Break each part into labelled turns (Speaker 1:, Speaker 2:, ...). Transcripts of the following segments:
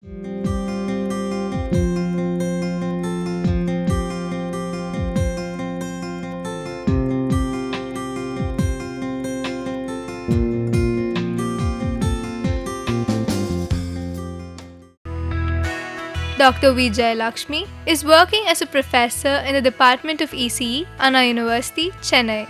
Speaker 1: Dr. V. Jayalakshmi is working as a professor in the Department of ECE, Anna University, Chennai.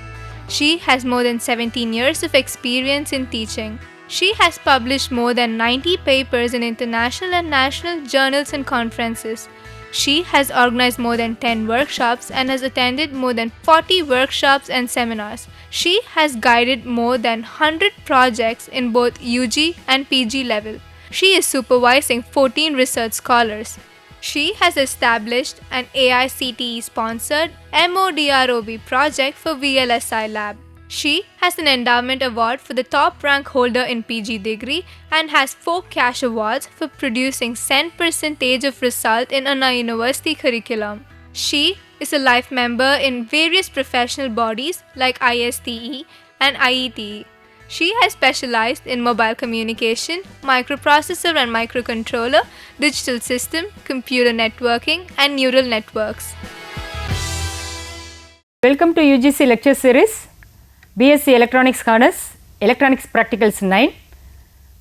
Speaker 1: She has more than 17 years of experience in teaching. She has published more than 90 papers in international and national journals and conferences. She has organized more than 10 workshops and has attended more than 40 workshops and seminars. She has guided more than 100 projects in both UG and PG level. She is supervising 14 research scholars. She has established an AICTE sponsored MODROB project for VLSI Lab. She has an endowment award for the top rank holder in PG degree and has 4 cash awards for producing 100% of result in Anna University curriculum. She is a life member in various professional bodies like ISTE and IETE. She has specialized in mobile communication, microprocessor and microcontroller, digital system, computer networking, and neural networks.
Speaker 2: Welcome to UGC lecture series, BSc Electronics Honors, Electronics Practicals 9,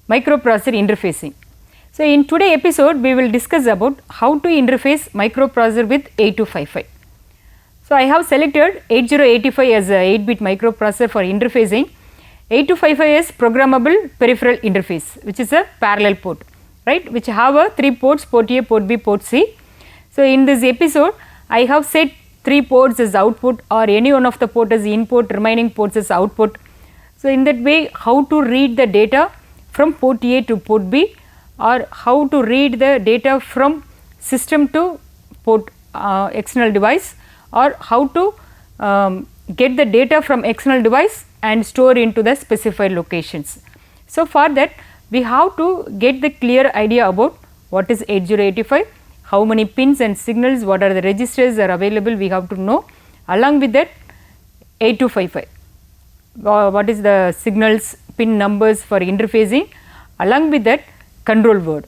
Speaker 2: Microprocessor Interfacing. So in today's episode, we will discuss about how to interface microprocessor with 8255. So I have selected 8085 as a 8-bit microprocessor for interfacing. 8255 is programmable peripheral interface, which is a parallel port, right, which have a 3 ports, port A, port B, port C. So in this episode, I have set 3 ports as output or any one of the port as input, remaining ports as output. So in that way, how to read the data from port A to port B, or how to read the data from system to port external device, or how to get the data from external device and store into the specified locations. So for that, we have to get the clear idea about what is 8085, how many pins and signals, what are the registers are available, we have to know. Along with that, 8255, what is the signals, pin numbers for interfacing. Along with that, control word.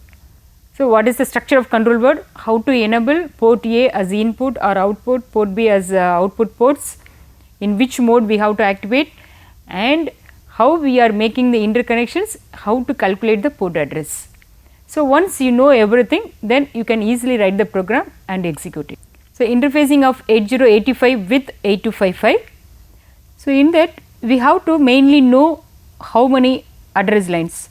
Speaker 2: So what is the structure of control word, how to enable port A as input or output, port B as output ports, in which mode we have to activate, and how we are making the interconnections, how to calculate the port address. So once you know everything, then you can easily write the program and execute it. So interfacing of 8085 with 8255. So in that, we have to mainly know how many address lines.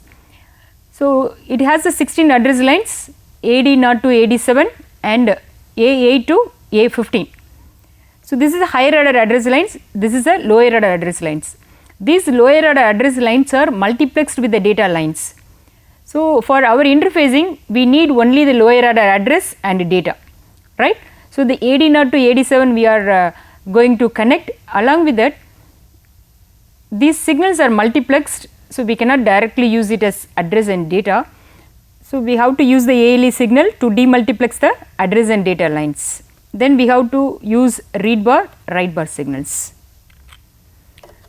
Speaker 2: So it has the 16 address lines, AD0 to AD7 and A8 to A15. So this is a higher order address lines, this is a lower order address lines. These lower order address lines are multiplexed with the data lines. So for our interfacing, we need only the lower order address and data, right. So the AD0 to AD7 we are going to connect. Along with that, these signals are multiplexed, so we cannot directly use it as address and data. So we have to use the ALE signal to demultiplex the address and data lines. Then we have to use read bar, write bar signals.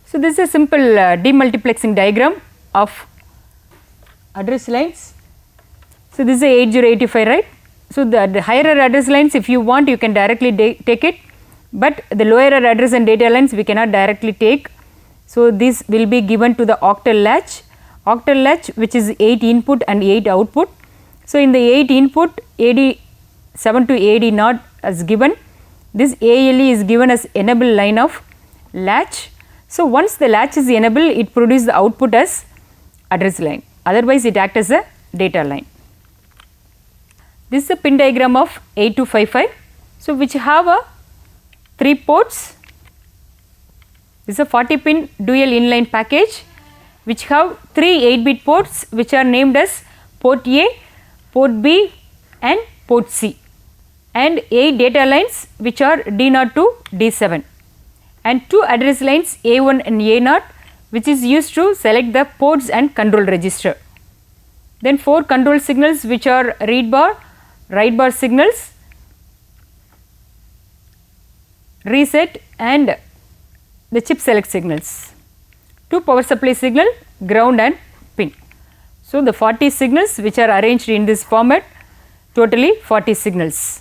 Speaker 2: So this is a simple demultiplexing diagram of address lines. So this is a 8085, right. So the higher address lines, if you want, you can directly take it, but the lower address and data lines we cannot directly take. So this will be given to the octal latch which is 8 input and 8 output. So in the 8 input, AD7 to AD0 is given, this ALE is given as enable line of latch. So once the latch is enabled, it produces the output as address line, otherwise it acts as a data line. This is a pin diagram of 8255, so which have a 3 ports. This is a 40 pin dual inline package which have 3 8-bit ports which are named as port A, port B and port C, and 8 data lines which are D0 to D7, and 2 address lines A1 and A0 which is used to select the ports and control register. Then 4 control signals which are read bar, write bar signals, reset and the chip select signals. 2 power supply signal, ground and pin. So the 40 signals which are arranged in this format totally 40 signals.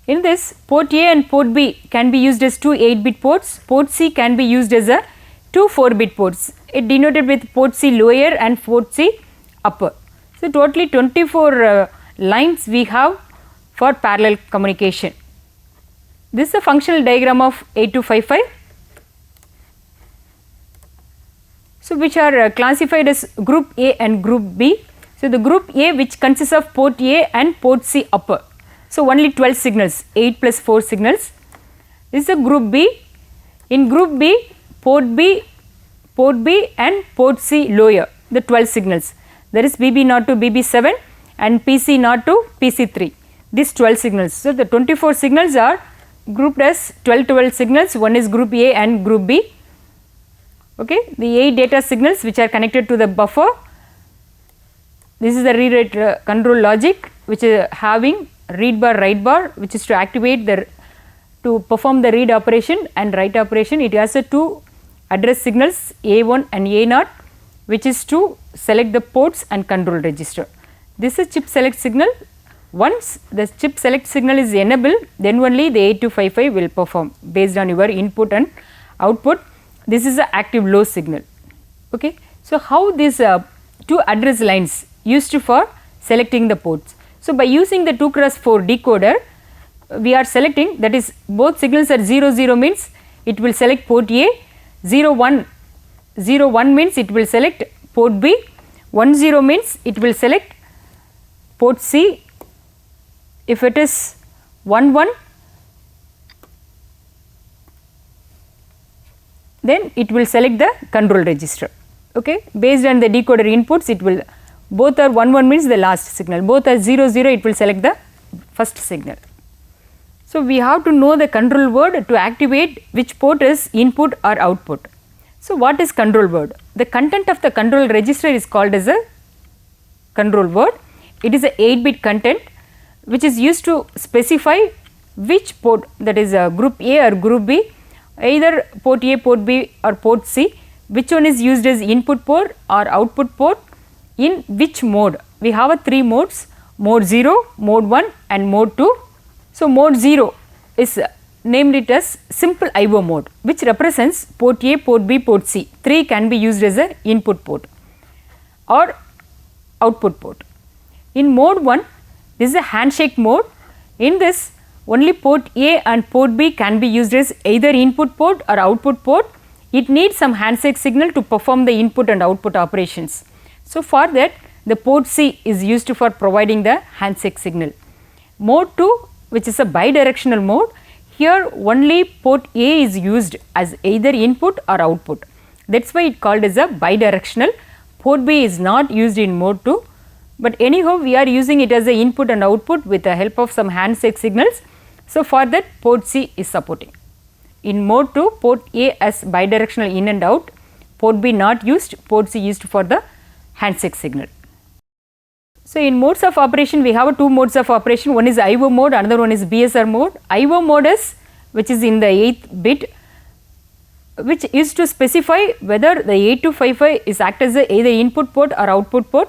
Speaker 2: In this, port A and port B can be used as two 8-bit ports. Port C can be used as a two 4-bit ports. It denoted with port C lower and port C upper. So, totally 24 lines we have for parallel communication. This is a functional diagram of 8255. So, which are classified as group A and group B. So, the group A which consists of port A and port C upper. So, only 12 signals, 8 plus 4 signals. This is a group B. In group B, port B and port C lower, the 12 signals. There is BB0 to BB7 and PC0 to PC3, these 12 signals. So, the 24 signals are grouped as 12 signals, one is group A and group B. Okay. The 8 data signals which are connected to the buffer. This is the read write control logic which is having read bar write bar, which is to activate to perform the read operation and write operation. It has two address signals A1 and A0, which is to select the ports and control register. This is chip select signal. Once the chip select signal is enabled, then only the 8255 will perform based on your input and output. This is the active low signal. Okay. So, how these two address lines used for selecting the ports. So, by using the 2x4 decoder, we are selecting, that is both signals are 0 0 means it will select port A, 0 1 0 1 means it will select port B, 1 0 means it will select port C. If it is 1 1, then it will select the control register. Okay. Based on the decoder inputs, it will, both are 1 1 means the last signal, both are 0 0, it will select the first signal. So, we have to know the control word to activate which port is input or output. So, what is control word? The content of the control register is called as a control word. It is a 8-bit content which is used to specify which port, that is group A or group B, either port A, port B or port C, which one is used as input port or output port, in which mode. We have a 3 modes, mode 0, mode 1 and mode 2. So, mode 0 is named it as simple IO mode, which represents port A, port B, port C. 3 can be used as a input port or output port. In mode 1, this is a handshake mode. In this, only port A and port B can be used as either input port or output port. It needs some handshake signal to perform the input and output operations. So, for that the port C is used for providing the handshake signal. Mode 2, which is a bidirectional mode, here only port A is used as either input or output. That is why it called as a bidirectional. Port B is not used in mode 2, but anyhow we are using it as a input and output with the help of some handshake signals. So, for that port C is supporting. In mode 2, port A as bidirectional in and out, port B not used, port C used for the handshake signal. So, in modes of operation we have 2 modes of operation, one is IO mode, another one is BSR mode. IO mode is, which is in the 8th bit, which is to specify whether the 8255 is act as a either input port or output port.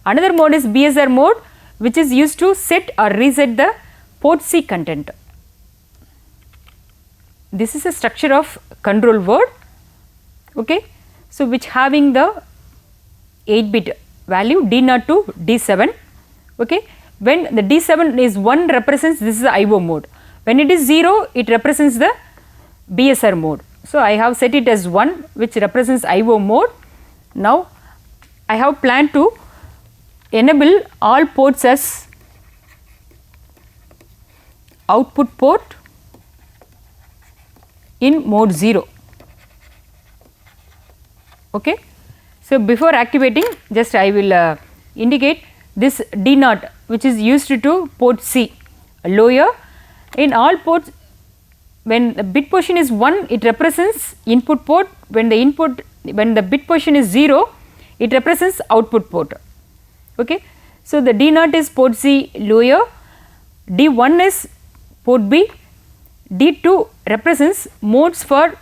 Speaker 2: Another mode is BSR mode, which is used to set or reset the port C content. This is a structure of control word, okay. So, which having the 8-bit value D0 to D7, okay. When the D7 is 1 represents, this is the IO mode. When it is 0, it represents the BSR mode. So, I have set it as 1, which represents IO mode. Now, I have planned to enable all ports as output port in mode 0, okay. So, before activating, just I will indicate this D0, which is used to port C lower. In all ports, when the bit position is 1, it represents input port. When the bit position is 0, it represents output port, okay. So, the D0 is port C lower, D1 is port B, D2 represents modes for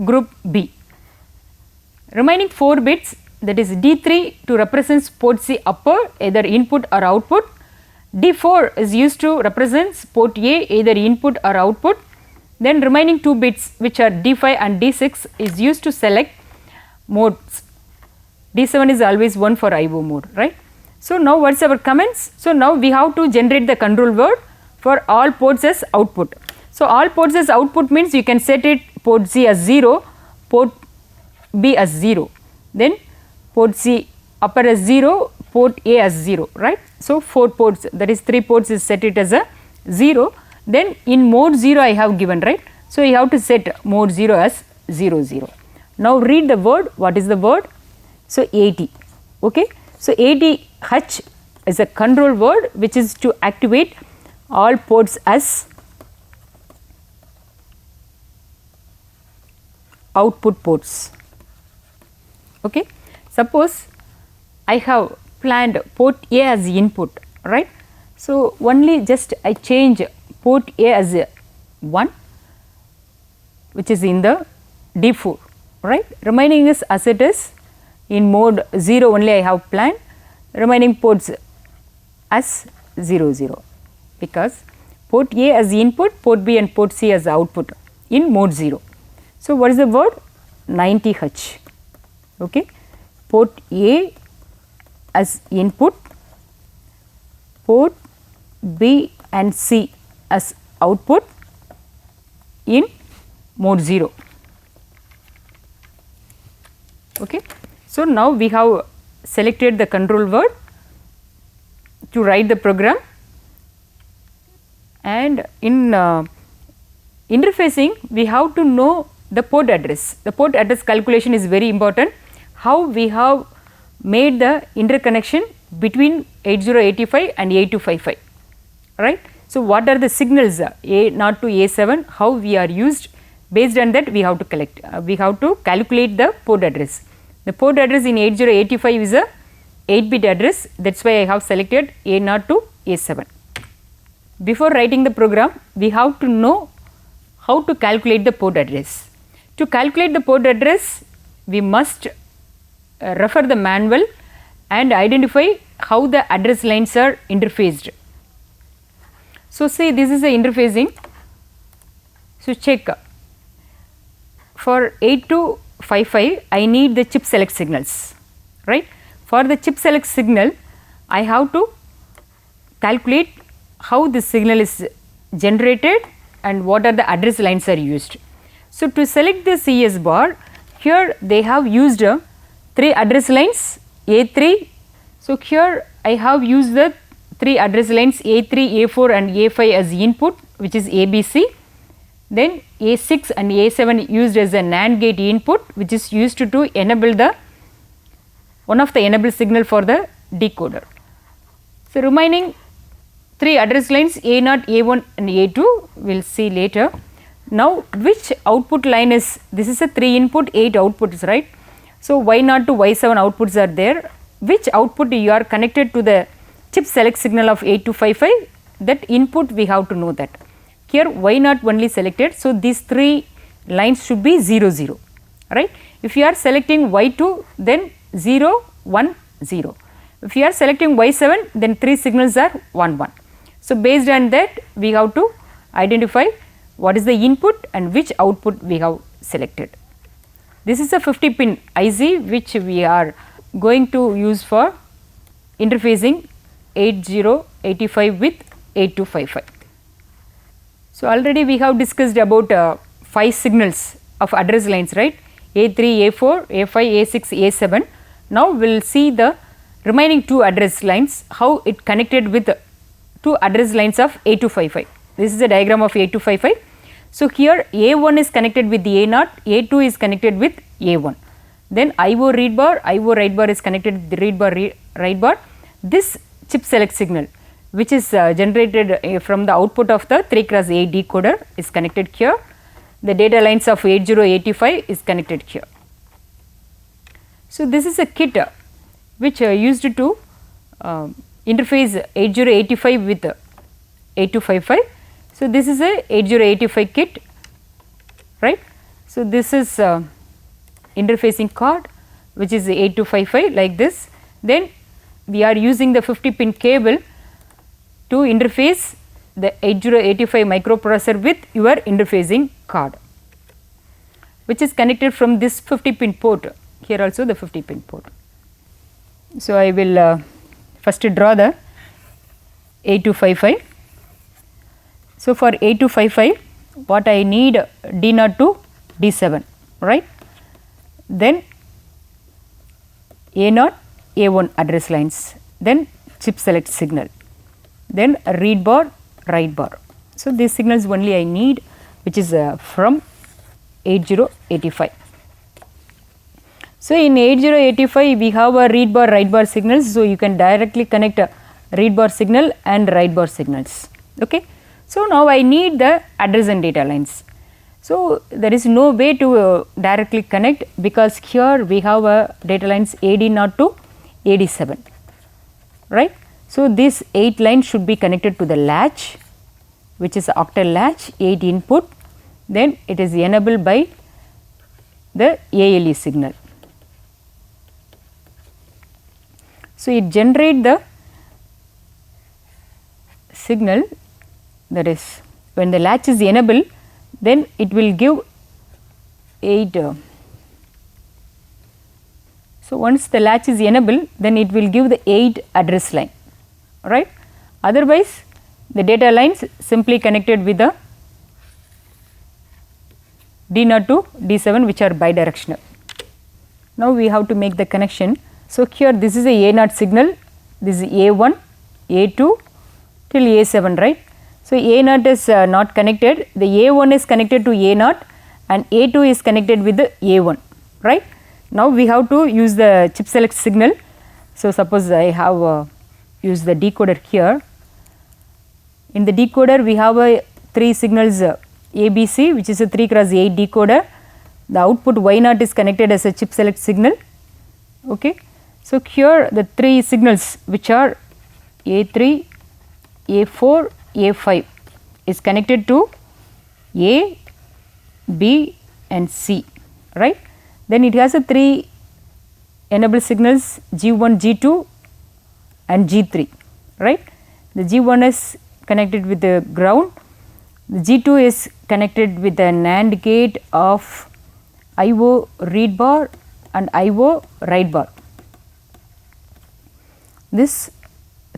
Speaker 2: group B. Remaining 4 bits that is D3 to represents port C upper either input or output, D4 is used to represents port A either input or output, then remaining 2 bits which are D5 and D6 is used to select modes. D7 is always 1 for IO mode, right. So, now what is our comments? So, now we have to generate the control word for all ports as output. So, all ports as output means you can set it port C as 0, port B as 0, then port C upper as 0, port A as 0, right. So, 4 ports, that is 3 ports is set it as a 0, then in mode 0 I have given, right. So, you have to set mode 0 as 0 0. Now, read the word, what is the word? So, AT, okay. So, ATH is a control word which is to activate all ports as output ports, okay. Suppose I have planned port A as input, right. So, only just I change port A as 1 which is in the D4, right. Remaining is as it is in mode 0 only I have planned, remaining ports as 0 0 because port A as input, port B and port C as output in mode 0. So, what is the word? 90H, okay. Port A as input, port B and C as output in mode 0, okay. So, now we have selected the control word to write the program, and in interfacing we have to know the port address. The port address calculation is very important, how we have made the interconnection between 8085 and 8255, right. So, what are the signals A0 to A7, how we are used, based on that we have to collect, we have to calculate the port address. The port address in 8085 is a 8-bit address, that is why I have selected A0 to A7. Before writing the program, we have to know how to calculate the port address. To calculate the port address, we must refer the manual and identify how the address lines are interfaced. So, see this is the interfacing. So, check for 8255 I need the chip select signals, right. For the chip select signal I have to calculate how this signal is generated and what are the address lines are used. So, to select the CS bar, here they have used 3 address lines A3. So, here I have used the 3 address lines A3, A4 and A5 as input, which is ABC. Then A6 and A7 used as a NAND gate input, which is used to enable the one of the enable signal for the decoder. So, remaining 3 address lines A0, A1 and A2 we will see later. Now, which output line is, this is a 3 input 8 outputs, right. So, Y0 to Y7 outputs are there, which output you are connected to the chip select signal of 8255, that input we have to know that. Here Y0 only selected, so these 3 lines should be 0 0, right. If you are selecting Y2 then 0 1 0, if you are selecting Y7 then 3 signals are 1 1. So, based on that we have to identify what is the input and which output we have selected. This is a 50 pin IC which we are going to use for interfacing 8085 with 8255. So, already we have discussed about 5 signals of address lines, right, A3, A4, A5, A6, A7. Now, we will see the remaining 2 address lines, how it connected with 2 address lines of 8255. This is a diagram of 8255. So, here A1 is connected with A0, A2 is connected with A1. Then IO read bar, IO write bar is connected with the read bar, write bar. This chip select signal which is generated from the output of the 3x8 decoder is connected here. The data lines of 8085 is connected here. So, this is a kit which used to interface 8085 with 8255. So, this is a 8085 kit, right. So, this is interfacing card. which is 8255 like this. Then we are using the 50 pin cable to interface the 8085 microprocessor with your interfacing card, which is connected from this 50 pin port, here also the 50 pin port. So, I will first draw the 8255. So, for 8255 what I need D0 to D7, right. Then A0, A1 address lines, then chip select signal, then read bar, write bar. So, these signals only I need, which is from 8085. So, in 8085 we have a read bar, write bar signals. So, you can directly connect a read bar signal and write bar signals. Okay. So, now I need the address and data lines. So, there is no way to directly connect, because here we have a data lines AD0 to AD7, right. So, this 8 lines should be connected to the latch, which is octal latch, 8 input, then it is enabled by the ALE signal. So, it generate the signal, that is when the latch is enabled, then it will give 8. So, once the latch is enabled, then it will give the 8 address line, right. Otherwise, the data lines simply connected with the D0 to D7, which are bidirectional. Now, we have to make the connection. So, here this is a A0 signal, this is A1, A2 till A7, right. So, A0 is not connected, the A1 is connected to A0 and A2 is connected with the A1, right. Now, we have to use the chip select signal. So, suppose I have used the decoder here. In the decoder we have 3 signals ABC, which is a 3 cross 8 decoder. The output Y0 is connected as a chip select signal. Okay. So, here the 3 signals, which are A3, A4, A5 is connected to A, B and C, right. Then it has a 3 enable signals G1, G2 and G3, right. The G1 is connected with the ground, the G2 is connected with the NAND gate of IO read bar and IO write bar. This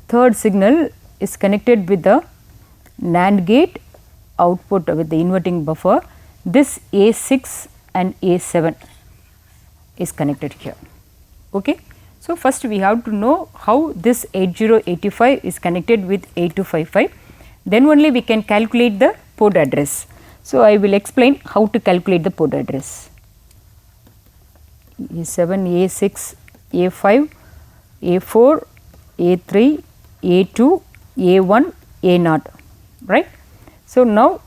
Speaker 2: third signal is connected with the NAND gate output with the inverting buffer. This A6 and A7 is connected here. Okay. So, first we have to know how this 8085 is connected with 8255, then only we can calculate the port address. So, I will explain how to calculate the port address. A7, A6, A5, A4, A3, A2, A1, A0, right. So, now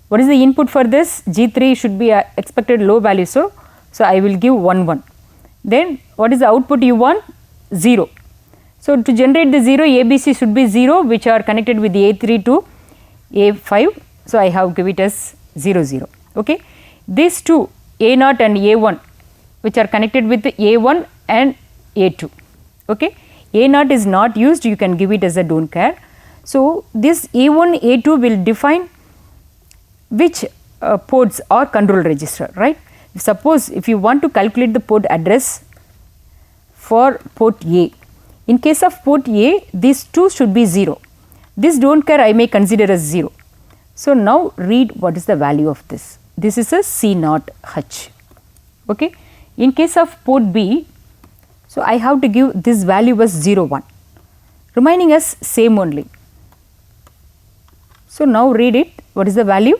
Speaker 2: what is the input for this? G3 should be expected low value. So, I will give 1 1. Then what is the output you want? 0. So, to generate the 0, ABC should be 0, which are connected with A3 to A5. So, I have give it as 0 0. Okay. These two A0 and A1, which are connected with A1 and A2. Okay. A0 is not used, you can give it as a don't care. So, this A1, A2 will define which ports or control register, right. Suppose if you want to calculate the port address for port A, in case of port A, these two should be 0. This don't care I may consider as 0. So, now read what is the value of this. This is a C0 H. Okay. In case of port B, so I have to give this value as 0 1, remaining as same only. So, now read it, what is the value?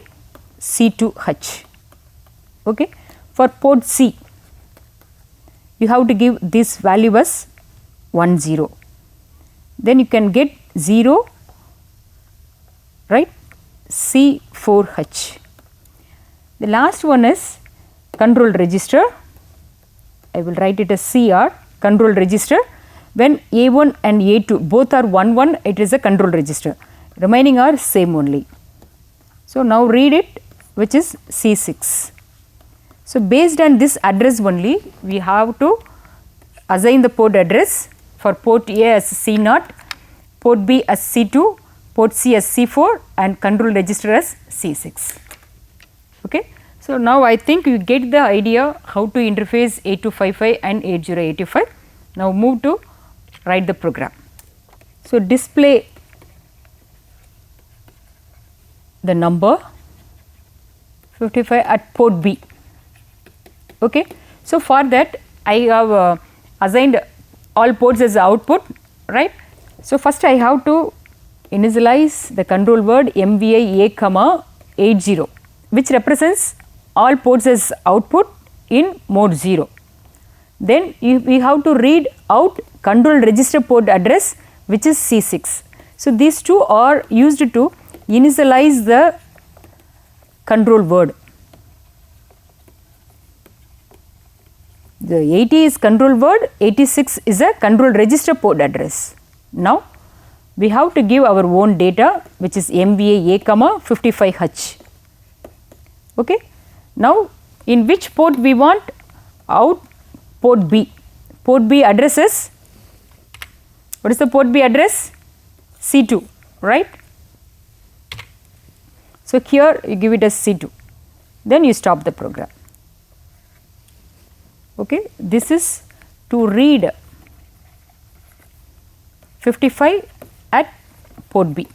Speaker 2: C2H. Okay. For port C, you have to give this value as 1 0. Then you can get 0, right, C4H. The last one is control register. I will write it as CR, control register. When A1 and A2 both are 1 1, it is a control register, remaining are same only. So, now read it, which is C6. So, based on this address only we have to assign the port address for port A as C0, port B as C2, port C as C4 and control register as C6. Okay. So, now I think you get the idea how to interface 8255 and 8085. Now, move to write the program. So, display the number 55 at port B. Okay. So, for that I have assigned all ports as output, right. So, first I have to initialize the control word MVI A comma 80, which represents all ports as output in mode 0. Then we have to read out control register port address, which is C6. So, these two are used to initialize the control word. The 80 is control word, 86 is a control register port address. Now, we have to give our own data, which is MVA A comma 55H. Okay. Now, in which port we want? Out port B. Port B address is, what is the port B address? C2, right. So, here you give it as C2, then you stop the program. Okay. This is to read 55 at port B.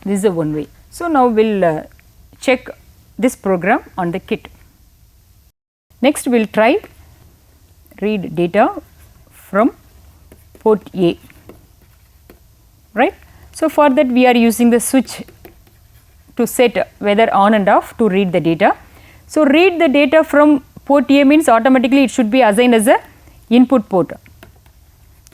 Speaker 2: This is the one way. So, now we will check this program on the kit. Next, we will try read data from port A, right. So, for that we are using the switch to set whether on and off to read the data. So, read the data from port A means automatically it should be assigned as a input port.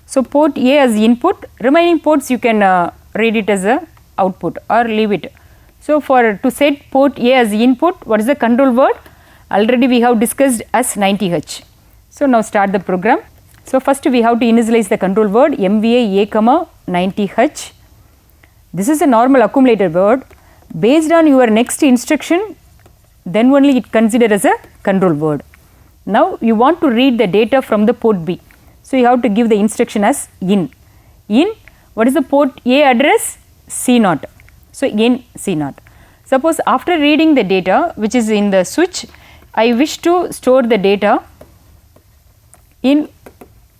Speaker 2: So, port A as input, remaining ports you can read it as a output or leave it. So, for to set port A as input, what is the control word? Already we have discussed as 90H. So, now start the program. So, first we have to initialize the control word MVA A comma 90H. This is a normal accumulator word. Based on your next instruction, then only it considered as a control word. Now, you want to read the data from the port B. So, you have to give the instruction as in. In, what is the port A address? C0. So, in C0. Suppose after reading the data which is in the switch, I wish to store the data in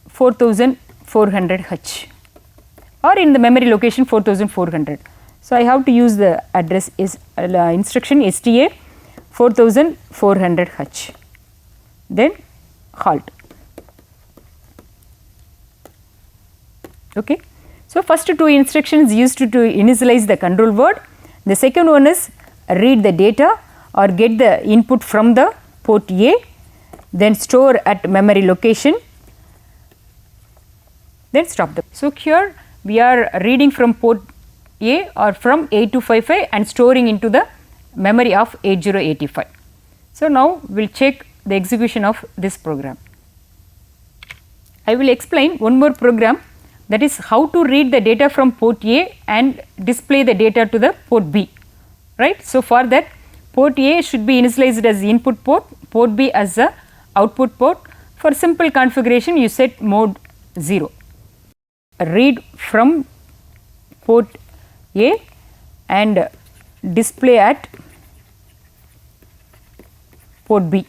Speaker 2: 4400H or in the memory location 4400. So, I have to use the address is instruction STA 4400H, then halt. Okay. So, first two instructions used to initialize the control word. The second one is read the data or get the input from the port A, then store at memory location, then stop the. So, here we are reading from port A or from 8255 and storing into the memory of 8085. So, now we will check the execution of this program. I will explain one more program, that is how to read the data from port A and display the data to the port B, right. So, for that port A should be initialized as the input port, port B as the output port. For simple configuration you set mode 0. Read from port A and display at port B.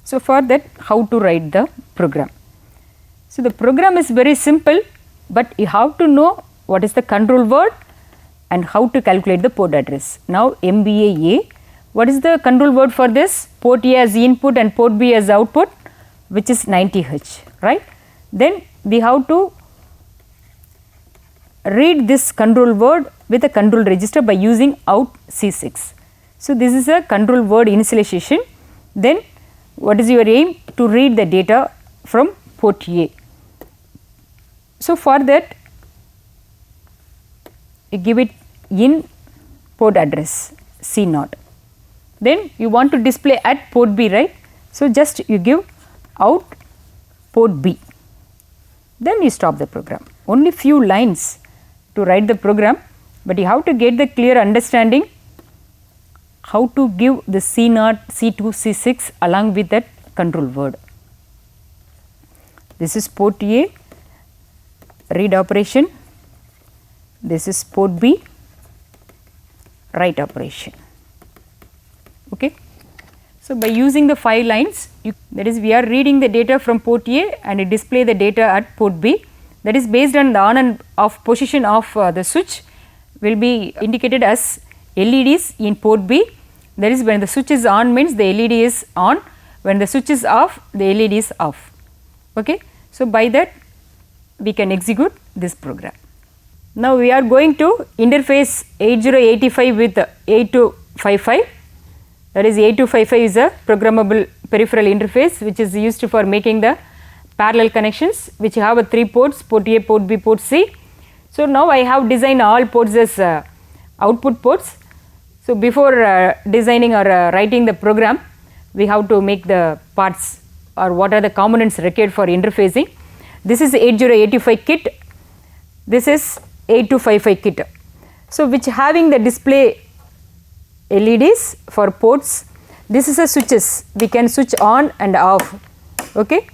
Speaker 2: So, for that how to write the program. So, the program is very simple, but you have to know what is the control word and how to calculate the port address. Now, MVA A, what is the control word for this? Port A as input and port B as output, which is 90H, right. Then we have to read this control word with a control register by using out C6. So, this is a control word initialization. Then what is your aim? To read the data from port A. So, for that you give it in port address C0. Then you want to display at port B, right. So, just you give out port B, then you stop the program. Only few lines to write the program, but you have to get the clear understanding how to give the C0, C2, C6 along with that control word. This is port A, read operation. This is port B, write operation. Okay. So, by using the 5 lines, that is we are reading the data from port A and it display the data at port B, that is based on the on and off position of the switch will be indicated as LEDs in port B. That is when the switch is on means the LED is on, when the switch is off the LED is off. Okay. So, by that we can execute this program. Now, we are going to interface 8085 with 8255. That is 8255 is a programmable peripheral interface which is used for making the parallel connections which have a 3 ports, port A, port B, port C. So, now I have designed all ports as output ports. So, before designing or writing the program, we have to make the parts or what are the components required for interfacing. This is 8085 kit, this is 8255 kit. So, which having the display LEDs for ports, this is a switches, we can switch on and off. Okay.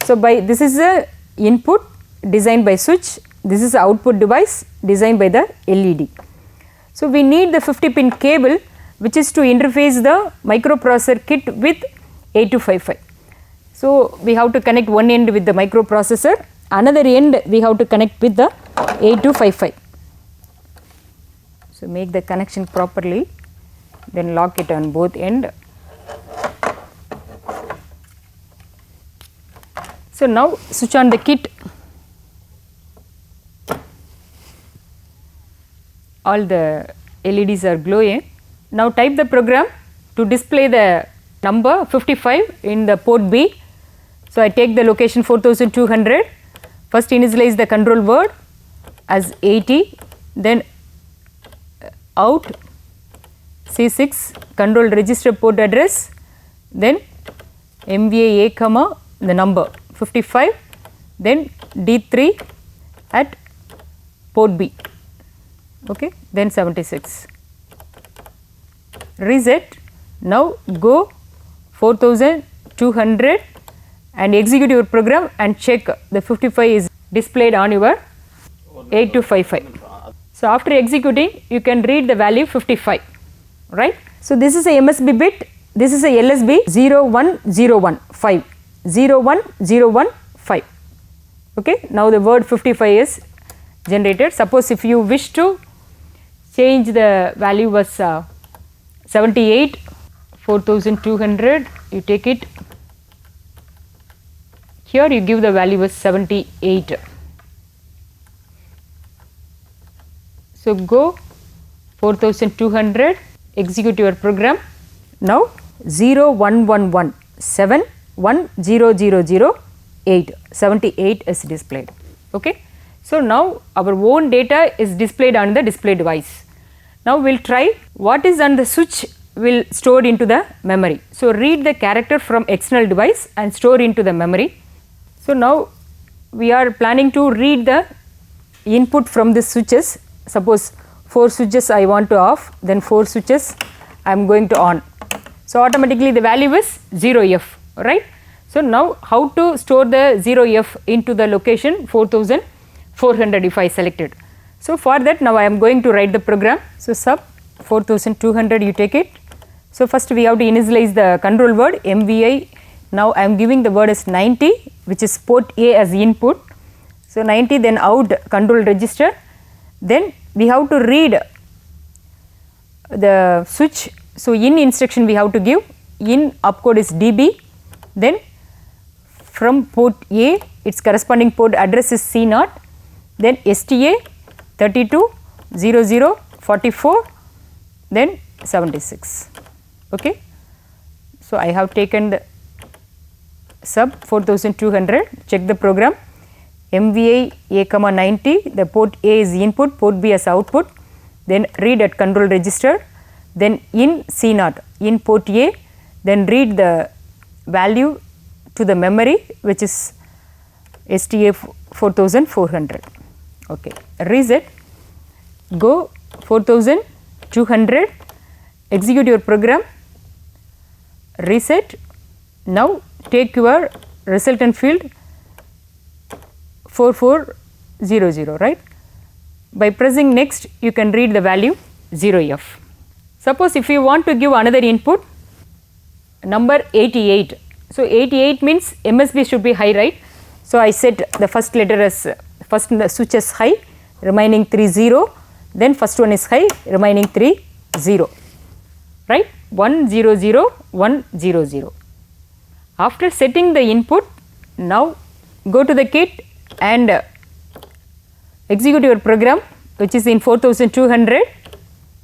Speaker 2: So, by this is the input designed by switch, this is the output device designed by the LED. So, we need the 50 pin cable which is to interface the microprocessor kit with 8255. So, we have to connect one end with the microprocessor, another end we have to connect with the 8255. So, make the connection properly, then lock it on both end. So, now switch on the kit. All the LEDs are glowing. Now, type the program to display the number 55 in the port B. So, I take the location 4200, first initialize the control word as 80, then out C6 control register port address, then MVA A comma the number 55, then D3 at port B, okay, then 76. Reset. Now, go 4200 and execute your program and check the 55 is displayed on your 8255. So, after executing you can read the value 55, right. So, this is a MSB bit, this is a LSB 01015, 01015. Okay. Now, the word 55 is generated. Suppose if you wish to change the value was 78, 4200, you take it, here you give the value was 78. So, go 4200, execute your program. Now, 0111 71000 78 is displayed. Okay. So, now our own data is displayed on the display device. Now, we will try what is on the switch will stored into the memory. So, read the character from external device and store into the memory. So, now we are planning to read the input from the switches. Suppose 4 switches I want to off, then 4 switches I am going to on. So, automatically the value is 0F, right. So, now how to store the 0F into the location 4400 if I selected. So, for that now I am going to write the program. So, sub 4200 you take it. So, first we have to initialize the control word MVI. Now, I am giving the word as 90 which is port A as input. So, 90 then out control register, then we have to read the switch. So, in instruction we have to give in opcode is DB, then from port A its corresponding port address is C0, then STA 320044, then 76. Okay. So, I have taken the sub 4200, check the program MVI A comma 90, the port A is input, port B as output, then read at control register, then in C0 in port A, then read the value to the memory which is STA 4400. Okay. Reset, go 4200, execute your program, reset. Now, take your resultant field 4400, right. By pressing next, you can read the value 0f. Suppose if you want to give another input, number 88. So 88 means MSB should be high, right. So I set the first letter as first switch as high, remaining 3 0, then first one is high, remaining 3 0, right. 1 0 0 1 0 0. After setting the input, now go to the kit and execute your program, which is in 4200.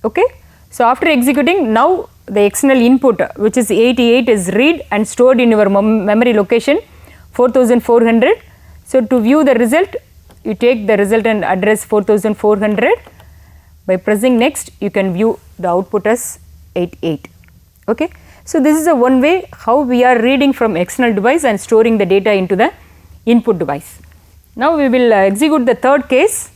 Speaker 2: Okay. So after executing, now the external input, which is 88, is read and stored in your memory location 4400. So to view the result, you take the resultant address 4400. By pressing next, you can view the output as 88. Okay. So this is a one way how we are reading from external device and storing the data into the input device. Now we will execute the third case.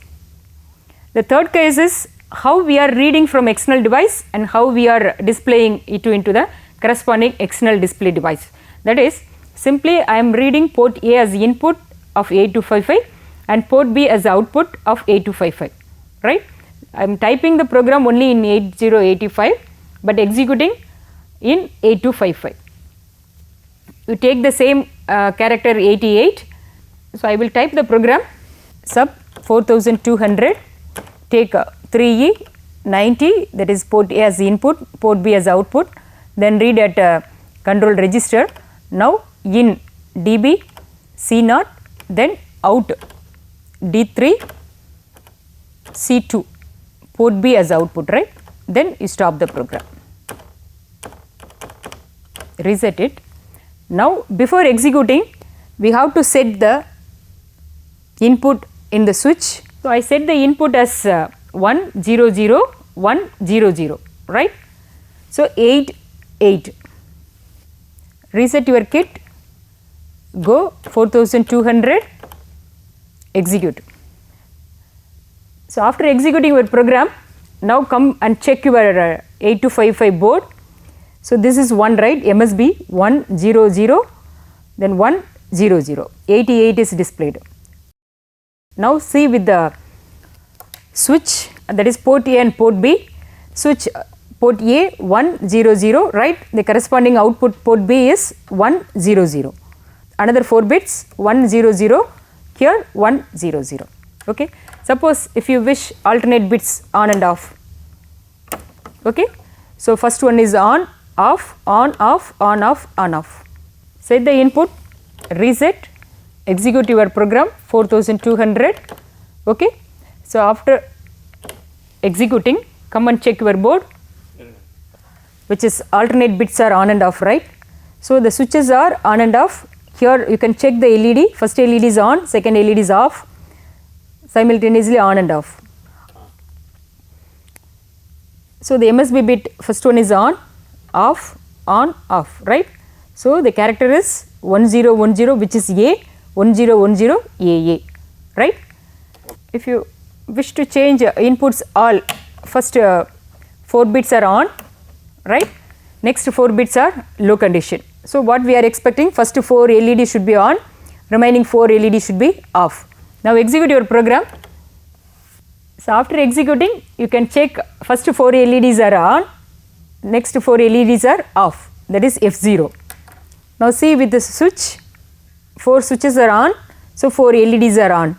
Speaker 2: The third case is how we are reading from external device and how we are displaying it into the corresponding external display device. That is, simply I am reading port A as the input of 8255 and port B as the output of 8255, right. I am typing the program only in 8085 but executing in 8255. You take the same character 88. So I will type the program sub 4200, take 3E 90, that is port A as the input, port B as the output, then read at control register. Now in DB C0, then out D3 C2, port B as output, right. Then you stop the program, reset it. Now before executing, we have to set the input in the switch. So I set the input as 1 0 0 1 0 0, right. So 8 8. Reset your kit, go 4200, execute. So after executing your program, now come and check your 8255 board. So this is 1, right, MSB 1 0 0, then 1 0 0, 88 is displayed. Now see with the switch, that is port A and port B, switch port A 1 0 0, right, the corresponding output port B is 1 0 0, another 4 bits 1 0 0, here 1 0 0. Okay. Suppose if you wish alternate bits on and off. Okay. So first one is on, off, on, off, on, off, on, off. Set the input, reset, execute your program 4200. Okay. So after executing, come and check your board, which is alternate bits are on and off, right. So the switches are on and off. Here you can check the LED, first LED is on, second LED is off, simultaneously on and off. So the MSB bit, first one is on, off, on, off, right. So the character is 1010, which is A, 1010 AA, right. If you wish to change inputs all, first 4 bits are on, right, next 4 bits are low condition. So what we are expecting, first 4 LED should be on, remaining 4 LED should be off. Now execute your program. So after executing, you can check first 4 LEDs are on, next 4 LEDs are off, that is F0. Now see with the switch, 4 switches are on, so 4 LEDs are on.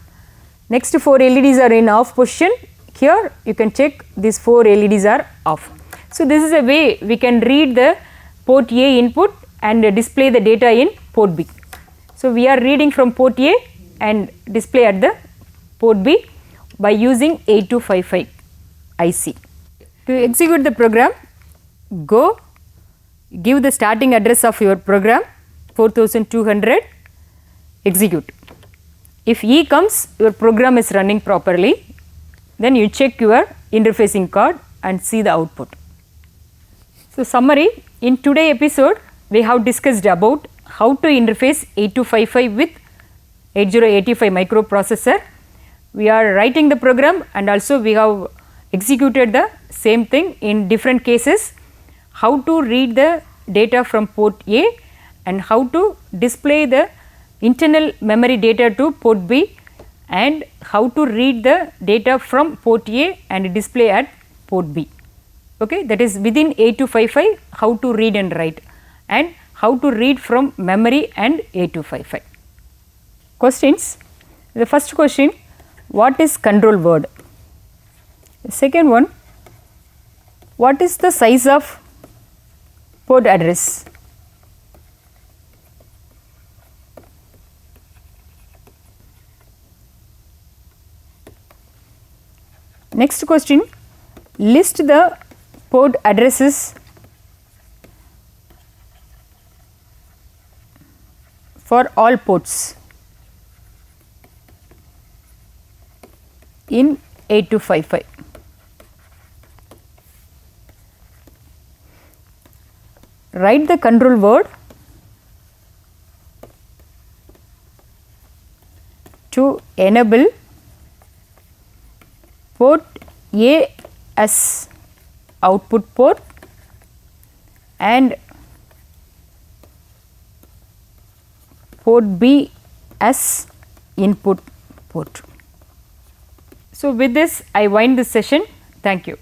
Speaker 2: Next 4 LEDs are in off position, here you can check these 4 LEDs are off. So this is a way we can read the port A input and display the data in port B. So we are reading from port A and display at the port B by using 8255 IC. To execute the program, go give the starting address of your program 4200, execute. If E comes, your program is running properly, then you check your interfacing card and see the output. So summary, in today's episode we have discussed about how to interface 8255 with 8085 microprocessor. We are writing the program and also we have executed the same thing in different cases, how to read the data from port A and how to display the internal memory data to port B, and how to read the data from port A and display at port B. Okay, that is within 8255 how to read and write, and how to read from memory and 8255. Questions. The first question, what is control word? The second one, what is the size of port address? Next question, list the port addresses for all ports in 8255. Write the control word to enable port A as output port and port B as input port. So, with this I wind this session. Thank you.